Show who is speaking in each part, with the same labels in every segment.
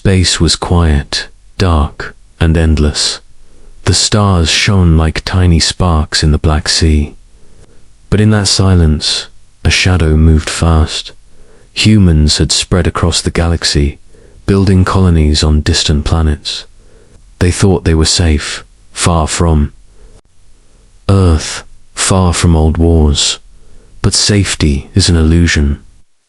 Speaker 1: Space was quiet, dark, and endless. The stars shone like tiny sparks in the Black Sea. But in that silence, a shadow moved fast. Humans had spread across the galaxy, building colonies on distant planets. They thought they were safe, far from Earth, far from old wars. But safety is an illusion.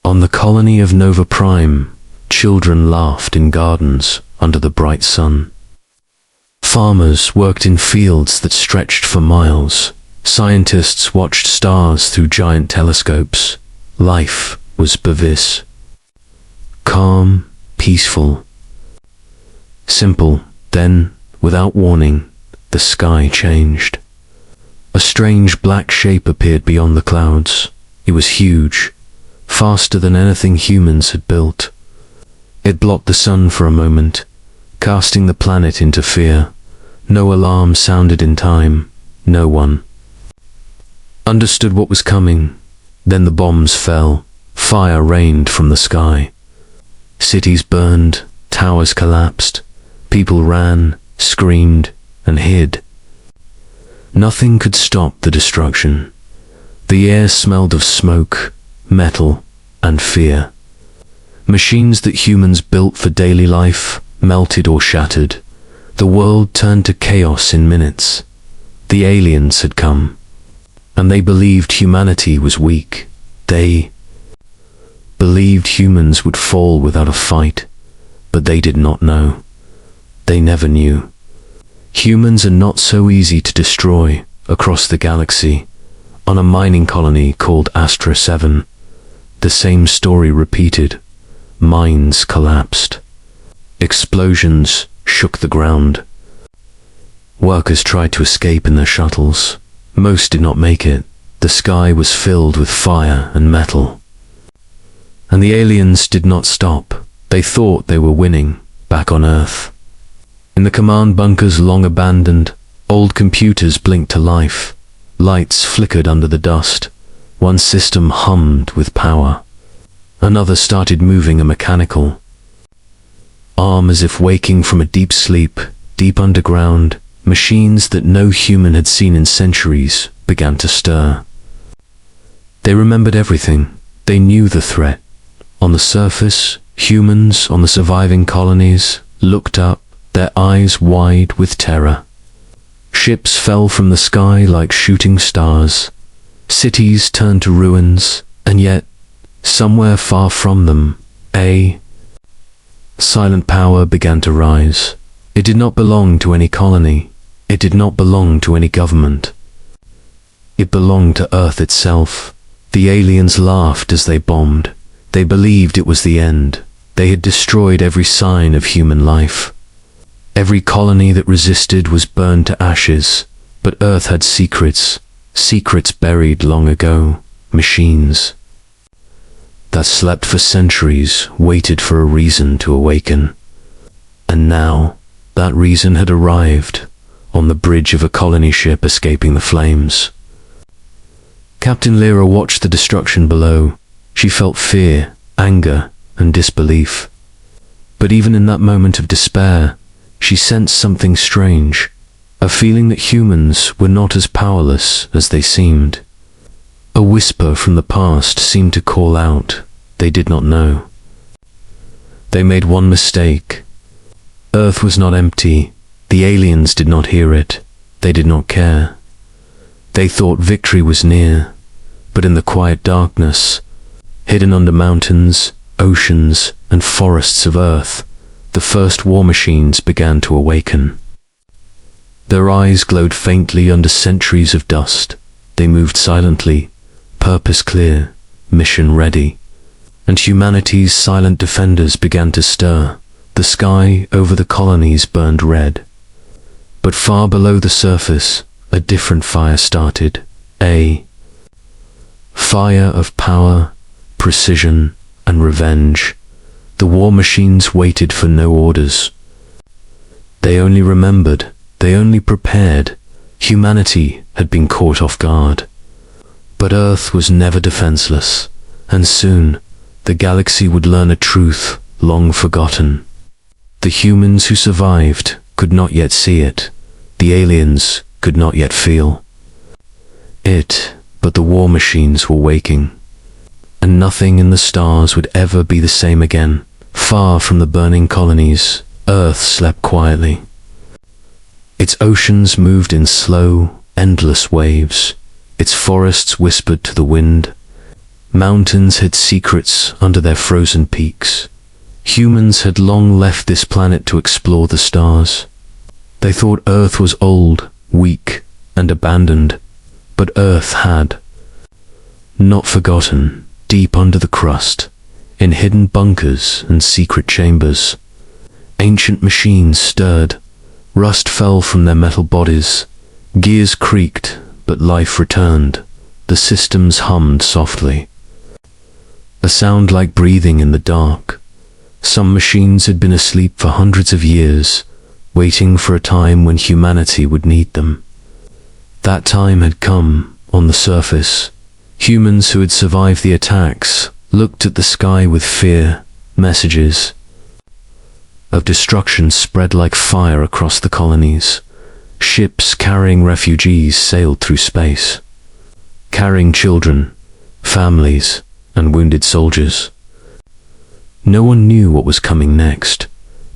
Speaker 1: On the colony of Nova Prime, children laughed in gardens under the bright sun. Farmers worked in fields that stretched for miles. Scientists watched stars through giant telescopes. Life was Bevis. Calm, peaceful, simple. Then, without warning, the sky changed. A strange black shape appeared beyond the clouds. It was huge, faster than anything humans had built. It blocked the sun for a moment, casting the planet into fear. No alarm sounded in time. No one understood what was coming. Then the bombs fell. Fire rained from the sky. Cities burned, towers collapsed. People ran, screamed, and hid. Nothing could stop the destruction. The air smelled of smoke, metal, and fear. Machines that humans built for daily life melted or shattered. The world turned to chaos in minutes. The aliens had come, and they believed humanity was weak. They believed humans would fall without a fight, but they did not know. They never knew. Humans are not so easy to destroy. Across the galaxy, on a mining colony called Astra 7, the same story repeated. Mines collapsed. Explosions shook the ground. Workers tried to escape in their shuttles. Most did not make it. The sky was filled with fire and metal. And the aliens did not stop. They thought they were winning, back on Earth. In the command bunkers long abandoned, old computers blinked to life. Lights flickered under the dust. One system hummed with power. Another started moving a mechanical arm as if waking from a deep sleep. Deep underground, machines that no human had seen in centuries began to stir. They remembered everything. They knew the threat. On the surface, humans on the surviving colonies looked up, their eyes wide with terror. Ships fell from the sky like shooting stars. Cities turned to ruins, and yet, somewhere far from them, a silent power began to rise. It did not belong to any colony. It did not belong to any government. It belonged to Earth itself. The aliens laughed as they bombed. They believed it was the end. They had destroyed every sign of human life. Every colony that resisted was burned to ashes. But Earth had secrets. Secrets buried long ago. Machines that slept for centuries, waited for a reason to awaken. And now, that reason had arrived, on the bridge of a colony ship escaping the flames. Captain Lyra watched the destruction below. She felt fear, anger, and disbelief. But even in that moment of despair, she sensed something strange, a feeling that humans were not as powerless as they seemed. A whisper from the past seemed to call out. They did not know. They made one mistake. Earth was not empty. The aliens did not hear it. They did not care. They thought victory was near. But in the quiet darkness, hidden under mountains, oceans, and forests of Earth, the first war machines began to awaken. Their eyes glowed faintly under centuries of dust. They moved silently, purpose clear, mission ready. And humanity's silent defenders began to stir. The sky over the colonies burned red. But far below the surface, a different fire started. A fire of power, precision, and revenge. The war machines waited for no orders. They only remembered. They only prepared. Humanity had been caught off guard. But Earth was never defenseless, and soon the galaxy would learn a truth long forgotten. The humans who survived could not yet see it. The aliens could not yet feel it, but the war machines were waking. And nothing in the stars would ever be the same again. Far from the burning colonies, Earth slept quietly. Its oceans moved in slow, endless waves. Its forests whispered to the wind. Mountains hid secrets under their frozen peaks. Humans had long left this planet to explore the stars. They thought Earth was old, weak, and abandoned, but Earth had not forgotten. Deep under the crust, in hidden bunkers and secret chambers, ancient machines stirred. Rust fell from their metal bodies. Gears creaked, but life returned. The systems hummed softly, a sound like breathing in the dark. Some machines had been asleep for hundreds of years, waiting for a time when humanity would need them. That time had come. On the surface, humans who had survived the attacks looked at the sky with fear. Messages of destruction spread like fire across the colonies. Ships carrying refugees sailed through space, carrying children, families, and wounded soldiers. No one knew what was coming next,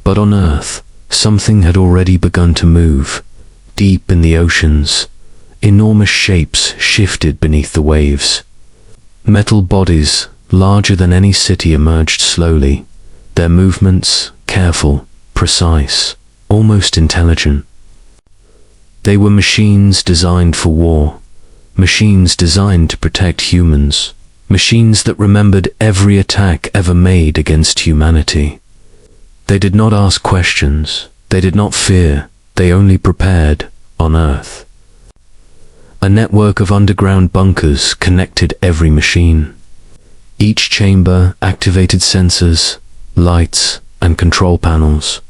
Speaker 1: but on Earth, something had already begun to move. Deep in the oceans, enormous shapes shifted beneath the waves. Metal bodies, larger than any city, emerged slowly, their movements careful, precise, almost intelligent. They were machines designed for war, machines designed to protect humans, machines that remembered every attack ever made against humanity. They did not ask questions, they did not fear, they only prepared. On Earth, a network of underground bunkers connected every machine. Each chamber activated sensors, lights, and control panels.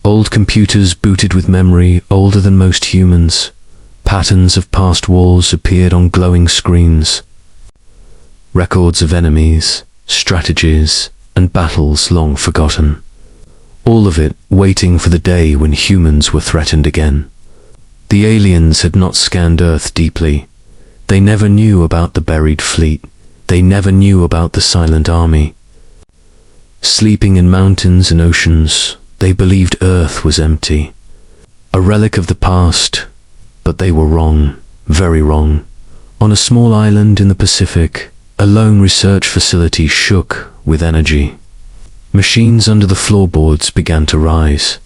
Speaker 1: Old computers booted with memory older than most humans. Patterns of past wars appeared on glowing screens. Records of enemies, strategies, and battles long forgotten. All of it waiting for the day when humans were threatened again. The aliens had not scanned Earth deeply. They never knew about the buried fleet. They never knew about the silent army. Sleeping in mountains and oceans, they believed Earth was empty, a relic of the past, but they were wrong, very wrong. On a small island in the Pacific, a lone research facility shook with energy. Machines under the floorboards began to rise.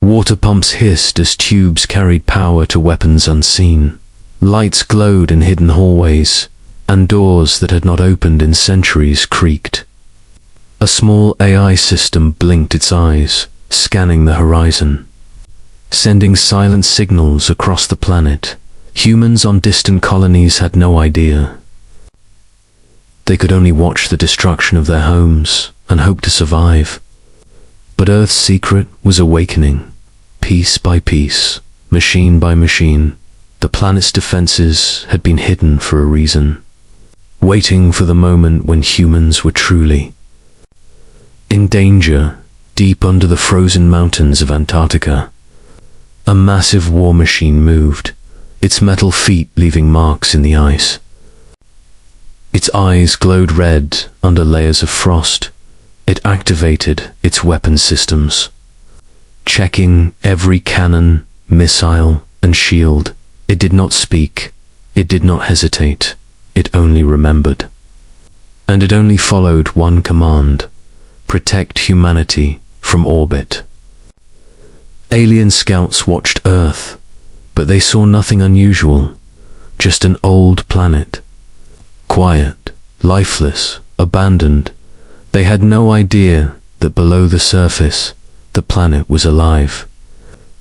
Speaker 1: Water pumps hissed as tubes carried power to weapons unseen. Lights glowed in hidden hallways, and doors that had not opened in centuries creaked. A small AI system blinked its eyes, scanning the horizon, sending silent signals across the planet. Humans on distant colonies had no idea. They could only watch the destruction of their homes and hope to survive. But Earth's secret was awakening. Piece by piece, machine by machine, the planet's defenses had been hidden for a reason, waiting for the moment when humans were truly in danger. Deep under the frozen mountains of Antarctica, a massive war machine moved, its metal feet leaving marks in the ice. Its eyes glowed red under layers of frost. It activated its weapon systems, checking every cannon, missile, and shield. It did not speak. It did not hesitate. It only remembered. And it only followed one command: protect humanity from orbit. Alien scouts watched Earth, but they saw nothing unusual, just an old planet. Quiet, lifeless, abandoned. They had no idea that below the surface, the planet was alive,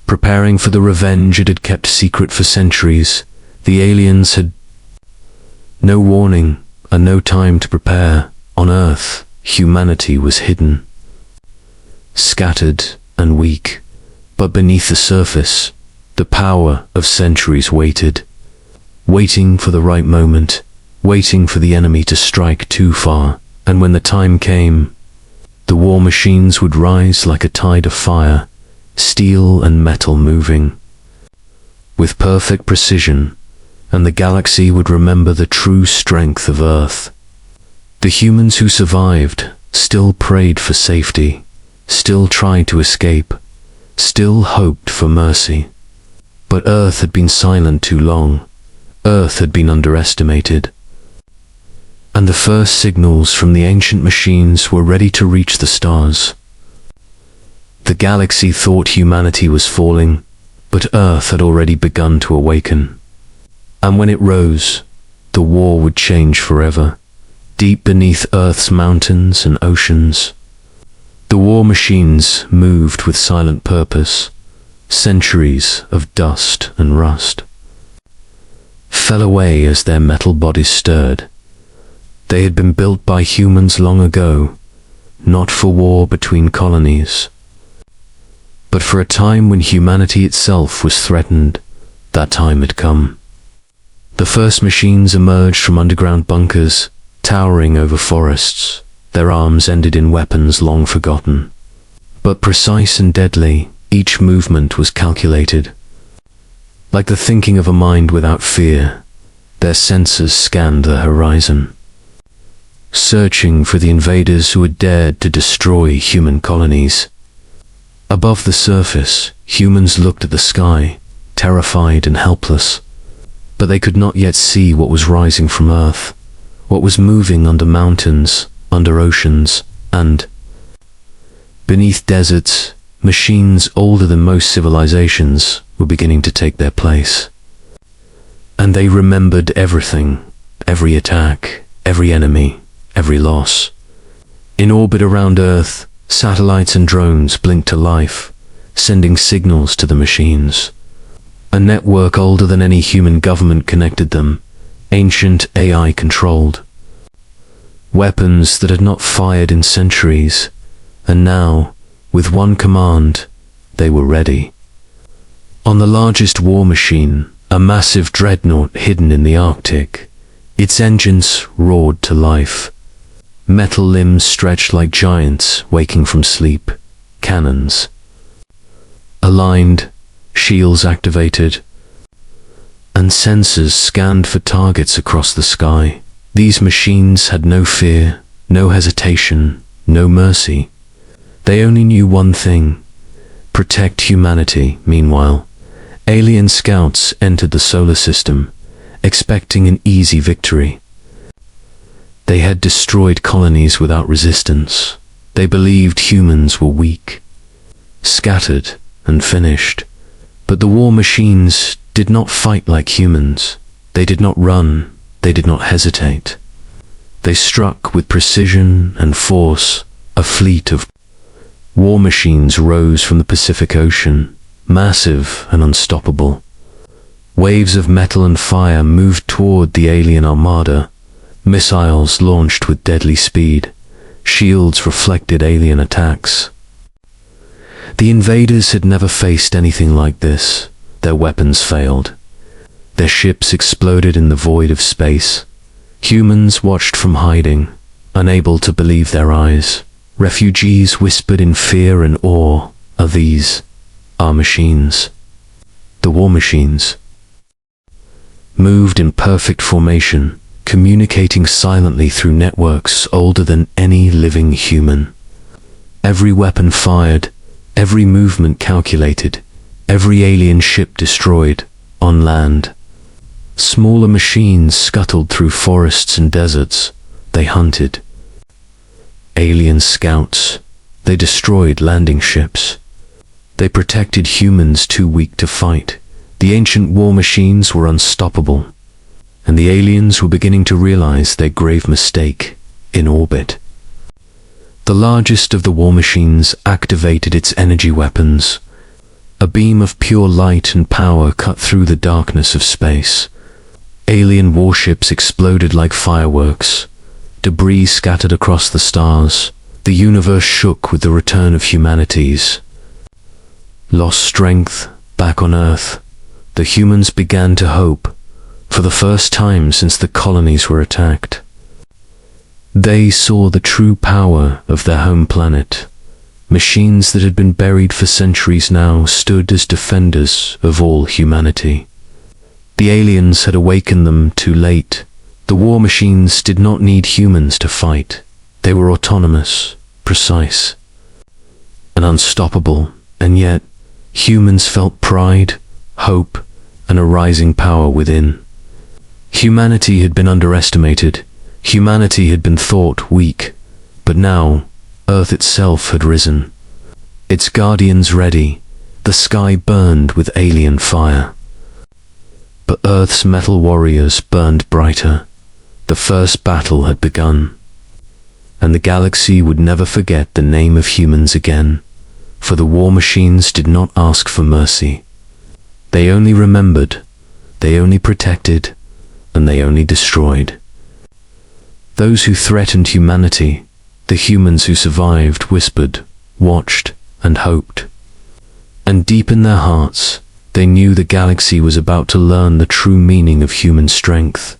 Speaker 1: preparing for the revenge it had kept secret for centuries. The aliens had no warning and no time to prepare. On Earth, humanity was hidden, scattered and weak, but beneath the surface, the power of centuries waited, waiting for the right moment, waiting for the enemy to strike too far. And when the time came, The war machines would rise like a tide of fire, steel and metal moving with perfect precision, and the galaxy would remember the true strength of Earth. The humans who survived still prayed for safety, still tried to escape, still hoped for mercy. But Earth had been silent too long. Earth had been underestimated. And the first signals from the ancient machines were ready to reach the stars. The galaxy thought humanity was falling, but Earth had already begun to awaken. And when it rose, the war would change forever, deep beneath Earth's mountains and oceans. The war machines moved with silent purpose. Centuries of dust and rust fell away as their metal bodies stirred. They had been built by humans long ago, not for war between colonies, but for a time when humanity itself was threatened. That time had come. The first machines emerged from underground bunkers, towering over forests. Their arms ended in weapons long forgotten, but precise and deadly. Each movement was calculated. Like the thinking of a mind without fear, their sensors scanned the horizon, searching for the invaders who had dared to destroy human colonies. Above the surface, humans looked at the sky, terrified and helpless, but they could not yet see what was rising from Earth, what was moving under mountains, under oceans, and beneath deserts. Machines older than most civilizations were beginning to take their place. And they remembered everything, every attack, every enemy, every loss. In orbit around Earth, satellites and drones blinked to life, sending signals to the machines. A network older than any human government connected them, ancient AI controlled. Weapons that had not fired in centuries, and now, with one command, they were ready. On the largest war machine, a massive dreadnought hidden in the Arctic, its engines roared to life. Metal limbs stretched like giants waking from sleep, cannons aligned, shields activated, and sensors scanned for targets across the sky. These machines had no fear, no hesitation, no mercy. They only knew one thing: protect humanity. Meanwhile, alien scouts entered the solar system, expecting an easy victory. They had destroyed colonies without resistance. They believed humans were weak, scattered and finished. But the war machines did not fight like humans. They did not run. They did not hesitate. They struck with precision and force. A fleet of war machines rose from the Pacific Ocean, massive and unstoppable. Waves of metal and fire moved toward the alien armada. Missiles launched with deadly speed. Shields reflected alien attacks. The invaders had never faced anything like this. Their weapons failed. Their ships exploded in the void of space. Humans watched from hiding, unable to believe their eyes. Refugees whispered in fear and awe. Are these our machines? The war machines moved in perfect formation, communicating silently through networks older than any living human. Every weapon fired, every movement calculated, every alien ship destroyed on land. Smaller machines scuttled through forests and deserts. They hunted. Alien scouts. They destroyed landing ships. They protected humans too weak to fight. The ancient war machines were unstoppable, and the aliens were beginning to realize their grave mistake in orbit. The largest of the war machines activated its energy weapons. A beam of pure light and power cut through the darkness of space. Alien warships exploded like fireworks. Debris scattered across the stars. The universe shook with the return of humanity's lost strength back on Earth. The humans began to hope, for the first time since the colonies were attacked. They saw the true power of their home planet. Machines that had been buried for centuries now stood as defenders of all humanity. The aliens had awakened them too late. The war machines did not need humans to fight. They were autonomous, precise, and unstoppable, and yet humans felt pride, hope, and a rising power within. Humanity had been underestimated. Humanity had been thought weak, but now Earth itself had risen. Its guardians ready, the sky burned with alien fire. But Earth's metal warriors burned brighter. The first battle had begun, and the galaxy would never forget the name of humans again, for the war machines did not ask for mercy. They only remembered, they only protected, and they only destroyed. Those who threatened humanity, the humans who survived, whispered, watched, and hoped. And deep in their hearts, they knew the galaxy was about to learn the true meaning of human strength.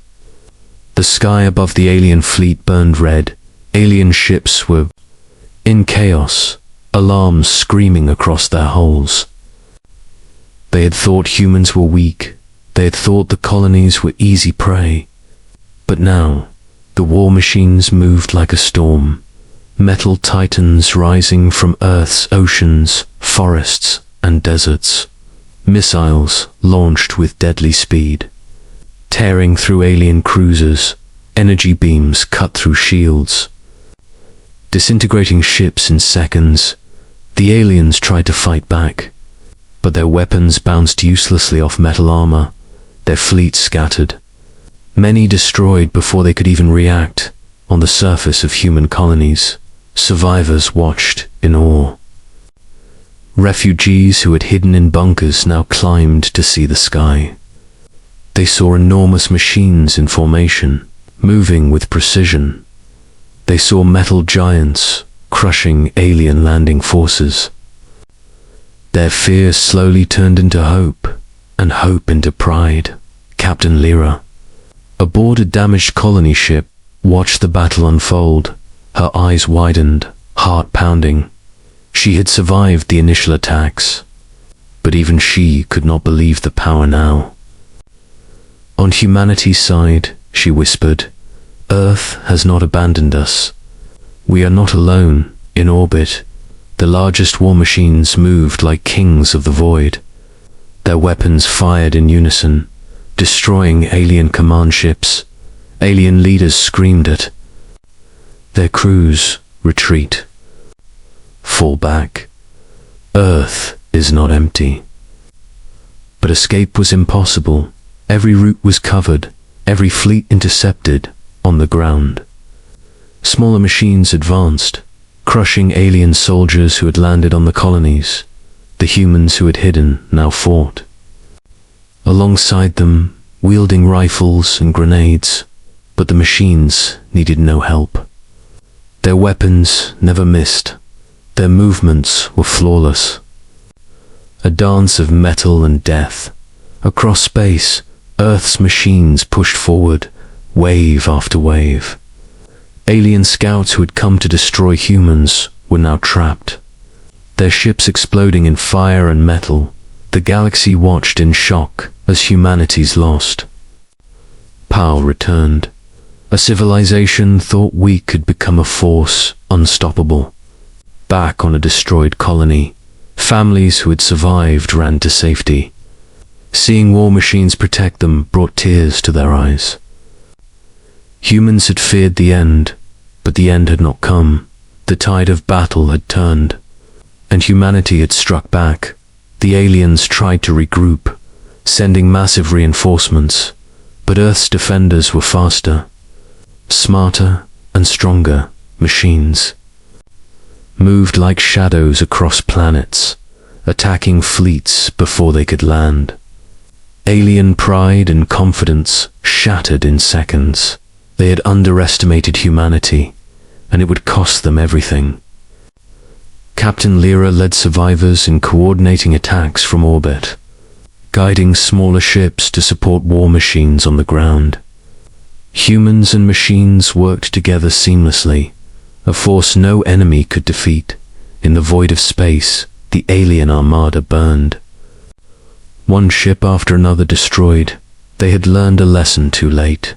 Speaker 1: The sky above the alien fleet burned red. Alien ships were in chaos, alarms screaming across their hulls. They had thought humans were weak. They had thought the colonies were easy prey. But now, the war machines moved like a storm. Metal titans rising from Earth's oceans, forests, and deserts. Missiles launched with deadly speed, tearing through alien cruisers. Energy beams cut through shields, disintegrating ships in seconds. The aliens tried to fight back, but their weapons bounced uselessly off metal armor. Their fleet scattered, many destroyed before they could even react. On the surface of human colonies, survivors watched in awe. Refugees who had hidden in bunkers now climbed to see the sky. They saw enormous machines in formation, moving with precision. They saw metal giants crushing alien landing forces. Their fear slowly turned into hope, and hope into pride. Captain Lyra, aboard a damaged colony ship, watched the battle unfold. Her eyes widened, heart pounding. She had survived the initial attacks, but even she could not believe the power now. On humanity's side, she whispered, Earth has not abandoned us. We are not alone. In orbit, the largest war machines moved like kings of the void. Their weapons fired in unison, destroying alien command ships. Alien leaders screamed at their crews, retreat, fall back. Earth is not empty. But escape was impossible. Every route was covered, every fleet intercepted. On the ground, smaller machines advanced, crushing alien soldiers who had landed on the colonies. The humans who had hidden now fought. Alongside them, wielding rifles and grenades, but the machines needed no help. Their weapons never missed. Their movements were flawless. A dance of metal and death. Across space, Earth's machines pushed forward, wave after wave. Alien scouts who had come to destroy humans were now trapped. Their ships exploding in fire and metal. The galaxy watched in shock as humanity's lost. Power returned. A civilization thought weak could become a force unstoppable. Back on a destroyed colony, families who had survived ran to safety. Seeing war machines protect them brought tears to their eyes. Humans had feared the end, but the end had not come. The tide of battle had turned, and humanity had struck back. The aliens tried to regroup, sending massive reinforcements, but Earth's defenders were faster, smarter and stronger. Machines moved like shadows across planets, attacking fleets before they could land. Alien pride and confidence shattered in seconds. They had underestimated humanity, and it would cost them everything. Captain Lyra led survivors in coordinating attacks from orbit, guiding smaller ships to support war machines on the ground. Humans and machines worked together seamlessly, a force no enemy could defeat. In the void of space, the alien armada burned. One ship after another destroyed, they had learned a lesson too late.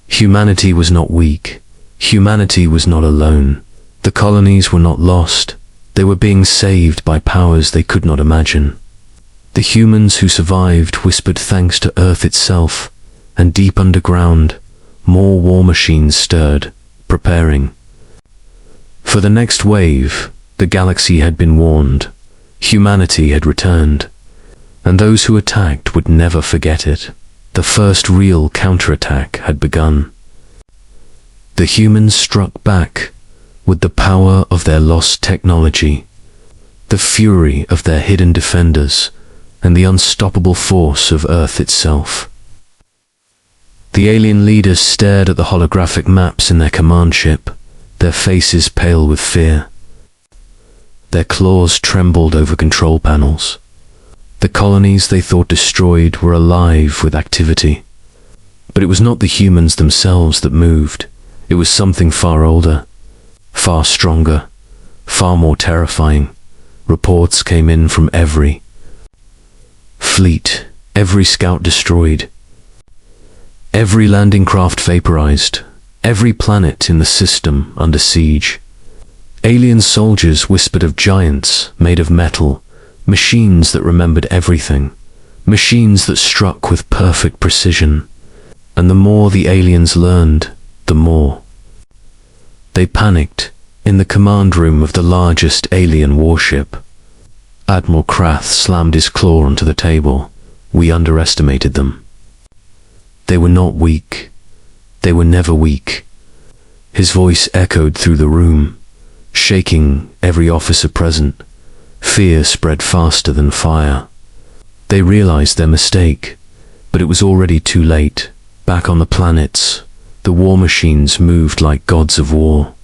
Speaker 1: Humanity was not weak. Humanity was not alone. The colonies were not lost. They were being saved by powers they could not imagine. The humans who survived whispered thanks to Earth itself, and deep underground, more war machines stirred, preparing. For the next wave, the galaxy had been warned. Humanity had returned, and those who attacked would never forget it. The first real counterattack had begun. The humans struck back with the power of their lost technology, the fury of their hidden defenders, and the unstoppable force of Earth itself. The alien leaders stared at the holographic maps in their command ship, their faces pale with fear. Their claws trembled over control panels. The colonies they thought destroyed were alive with activity. But it was not the humans themselves that moved. It was something far older, far stronger, far more terrifying. Reports came in from every fleet, every scout destroyed, every landing craft vaporized, every planet in the system under siege. Alien soldiers whispered of giants made of metal, machines that remembered everything, machines that struck with perfect precision. And the more the aliens learned, the more they panicked in the command room of the largest alien warship. Admiral Krath slammed his claw onto the table. We underestimated them. They were not weak. They were never weak. His voice echoed through the room, shaking every officer present. Fear spread faster than fire. They realized their mistake, but it was already too late. Back on the planets, the war machines moved like gods of war,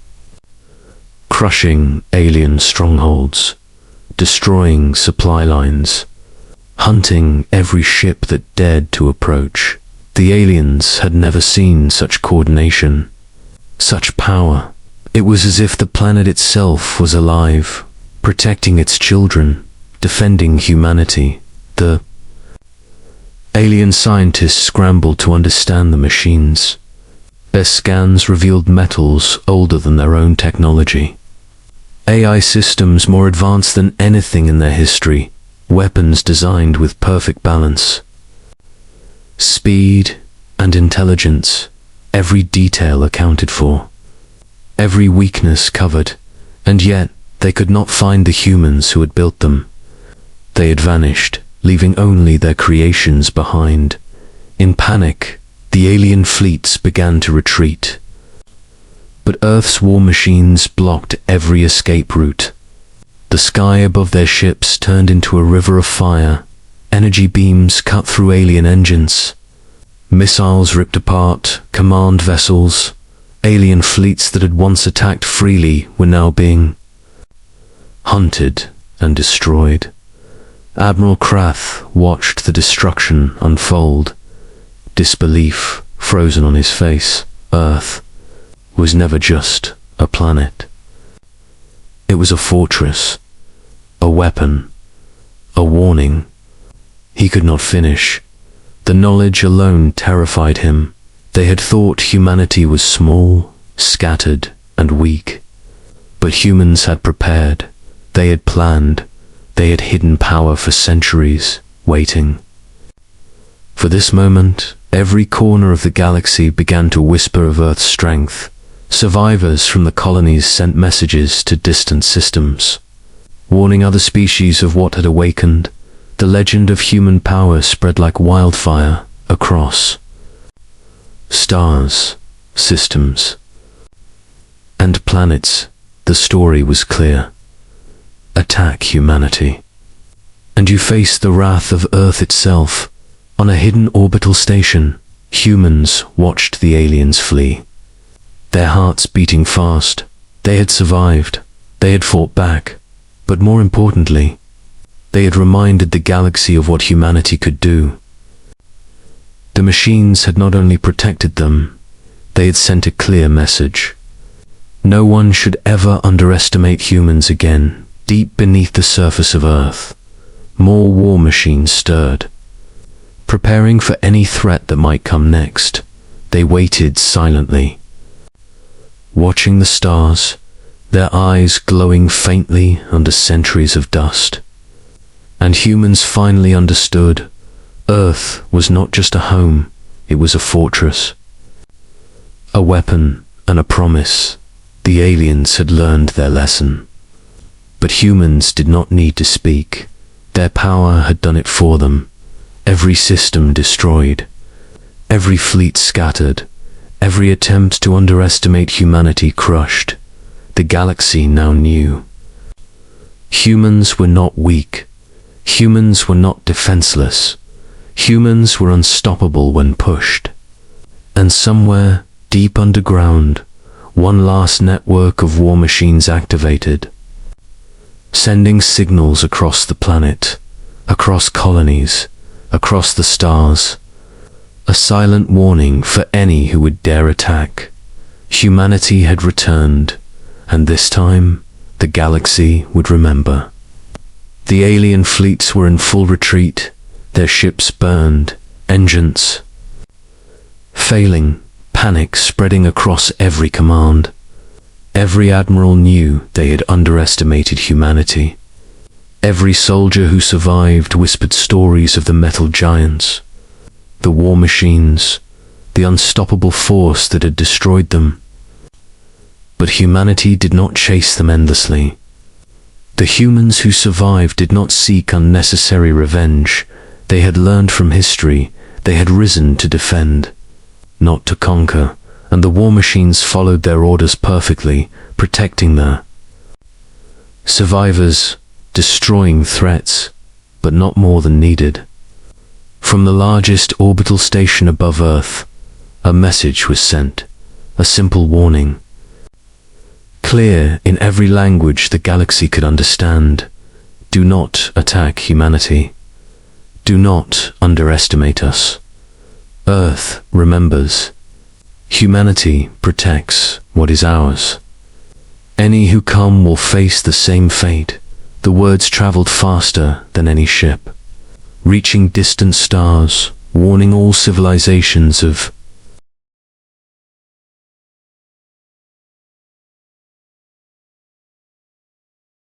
Speaker 1: crushing alien strongholds, destroying supply lines, hunting every ship that dared to approach. The aliens had never seen such coordination, such power. It was as if the planet itself was alive, protecting its children, defending humanity. The alien scientists scrambled to understand the machines. Their scans revealed metals older than their own technology. AI systems more advanced than anything in their history. Weapons designed with perfect balance. Speed and intelligence, every detail accounted for. Every weakness covered, and yet they could not find the humans who had built them. They had vanished, leaving only their creations behind. In panic, the alien fleets began to retreat. But Earth's war machines blocked every escape route. The sky above their ships turned into a river of fire. Energy beams cut through alien engines. Missiles ripped apart command vessels. Alien fleets that had once attacked freely were now being hunted and destroyed. Admiral Krath watched the destruction unfold, disbelief frozen on his face. Earth was never just a planet. It was a fortress, a weapon, a warning. He could not finish. The knowledge alone terrified him. They had thought humanity was small, scattered, and weak. But humans had prepared. They had planned. They had hidden power for centuries, waiting. For this moment, every corner of the galaxy began to whisper of Earth's strength. Survivors from the colonies sent messages to distant systems, warning other species of what had awakened. The legend of human power spread like wildfire across stars, systems, and planets. The story was clear. Attack humanity, and you face the wrath of Earth itself. On a hidden orbital station, humans watched the aliens flee. Their hearts beating fast. They had survived. They had fought back. But more importantly, they had reminded the galaxy of what humanity could do. The machines had not only protected them, they had sent a clear message. No one should ever underestimate humans again. Deep beneath the surface of Earth, more war machines stirred. Preparing for any threat that might come next, they waited silently, watching the stars, their eyes glowing faintly under centuries of dust. And humans finally understood, Earth was not just a home, it was a fortress. A weapon and a promise. The aliens had learned their lesson. But humans did not need to speak. Their power had done it for them. Every system destroyed, every fleet scattered, every attempt to underestimate humanity crushed. The galaxy now knew. Humans were not weak. Humans were not defenseless. Humans were unstoppable when pushed. And somewhere, deep underground, one last network of war machines activated, sending signals across the planet, across colonies, across the stars. A silent warning for any who would dare attack. Humanity had returned, and this time, the galaxy would remember. The alien fleets were in full retreat, their ships burned, engines failing, panic spreading across every command. Every admiral knew they had underestimated humanity. Every soldier who survived whispered stories of the metal giants, the war machines, the unstoppable force that had destroyed them. But humanity did not chase them endlessly. The humans who survived did not seek unnecessary revenge. They had learned from history. They had risen to defend, not to conquer, and the war machines followed their orders perfectly, protecting their survivors, destroying threats, but not more than needed. From the largest orbital station above Earth, a message was sent, a simple warning. Clear in every language the galaxy could understand. Do not attack humanity. Do not underestimate us. Earth remembers. Humanity protects what is ours. Any who come will face the same fate. The words traveled faster than any ship, reaching distant stars, warning all civilizations of